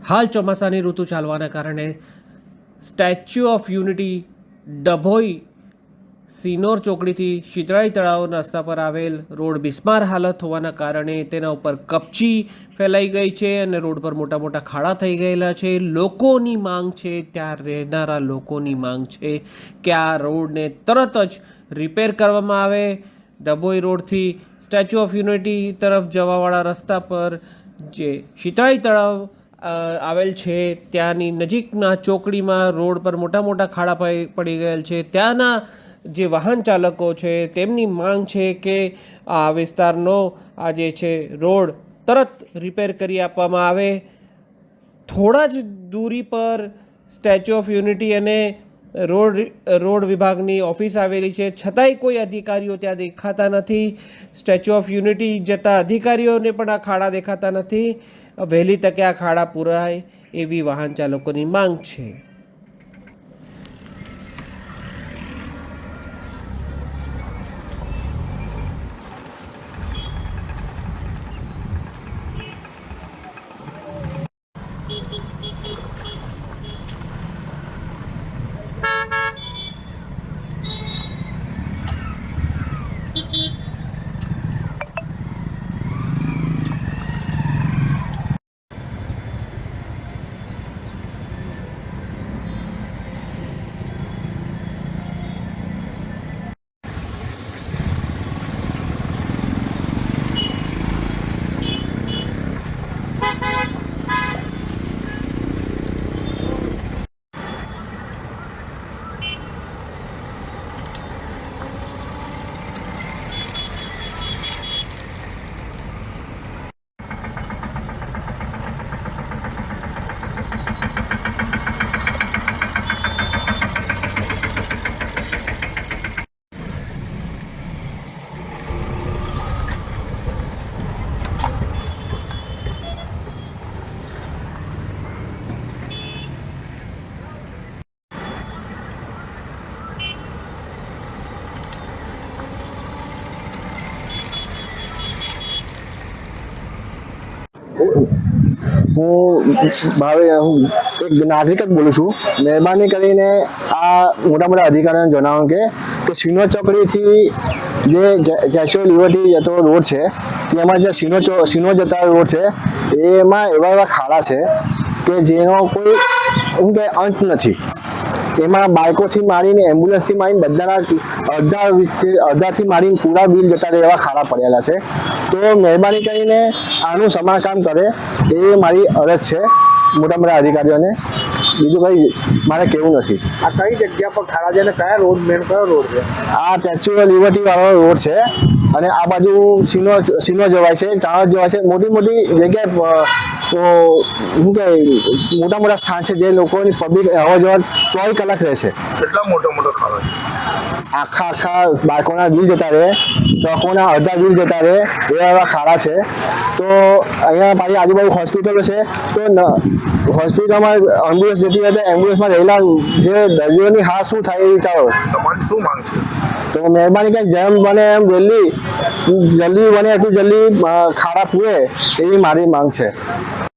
હાલ ચોમાસાની ઋતુ ચાલવાના કારણે statue of unity Dabhoi Sinor ચોકડીથી શીતળાઈ તળાવના રસ્તા પર આવેલ રોડ બિસ્માર હાલત હોવાના કારણે તેના ઉપર કપચી ફેલાઈ ગઈ છે અને રોડ પર મોટા મોટા ખાડા થઈ ગયેલા છે. લોકોની માંગ છે, ત્યાં રહેનારા લોકોની માંગ છે કે આ રોડને તરત જ રિપેર કરવામાં આવે. ડભોઈ રોડથી સ્ટેચ્યુ ઓફ યુનિટી તરફ જવાવાળા રસ્તા પર જે શીતળાઈ તળાવ આવેલ છે ત્યાંની નજીકના ચોકડીમાં રોડ પર મોટા મોટા ખાડા પડી ગયેલ છે. ત્યાંના જે વાહન ચાલકો છે તેમની માંગ છે કે આ વિસ્તારનો આ જે છે રોડ તરત રિપેર કરી આપવામાં આવે. થોડા જ દૂરી પર સ્ટેચ્યુ ઓફ યુનિટી અને રોડ વિભાગની ઓફિસ આવેલી છે, છતાંય કોઈ અધિકારીઓ ત્યાં દેખાતા નથી. સ્ટેચ્યુ ઓફ યુનિટી જતા અધિકારીઓને પણ આ ખાડા દેખાતા નથી. વહેલી તકે આ ખાડા પૂરાય એવી વાહન ચાલકોની માંગ છે. હું એક નાગરિક જ બોલું છું. મહેરબાની કરીને આ મોટા મોટા અધિકારીઓને જણાવો કે સિનોર ચોકડીથી જે સ્ટેચ્યુ લિબર્ટી જતો રોડ છે તેમાં જે સિનોર જતા રોડ છે એમાં એવા ખાડા છે કે જેનો કોઈ અંત નથી. એમાં બાઇકોથી મારીને એમ્બ્યુલન્સથી મારીને બધાના અડધાથી મારીને પૂરા બિલ જતા રહે એવા ખાડા પડેલા છે. તો મહેરબાની કરીને આનું સમારકામ કરે એ મારી અરજ છે મોટા મોટા અધિકારીઓને. બીજું કંઈ મારે કહેવું નથી. આ કઈ જગ્યા પર ખાડા છે અને કયા રોડ કયો રોડ છે? આ સ્ટેચ્યુ ઓફ યુનિટી વાળો રોડ છે અને આ બાજુ સિનોર જવાય છે, ચાણોદ જવાય છે. મોટી મોટી જગ્યાએ શું કે મોટા મોટા સ્થાન છે જે લોકોની પબ્લિક અવર જવર 24 કલાક રહેશે. કેટલા મોટો ખાડો છે? આખા બાઇકોના વ્હીલ જતા રહે, ટ્રકોના અડધા વ્હીલ જતા રહે એવા ખાડા છે. તો અહીંયા પાછી આજુબાજુ હોસ્પિટલો છે, તો હોસ્પિટલમાં એમ્બ્યુલન્સ જતી હોય તો એમ્બ્યુલન્સમાં રહેલા જે દર્દીઓની હાથ શું થાય એ વિચારો. તમારી શું માંગ છે? તો મહેરબાની કરીને જેમ બને એમ જલ્દી બને એટલું જલ્દી ખાડા પૂરે એવી મારી માંગ છે.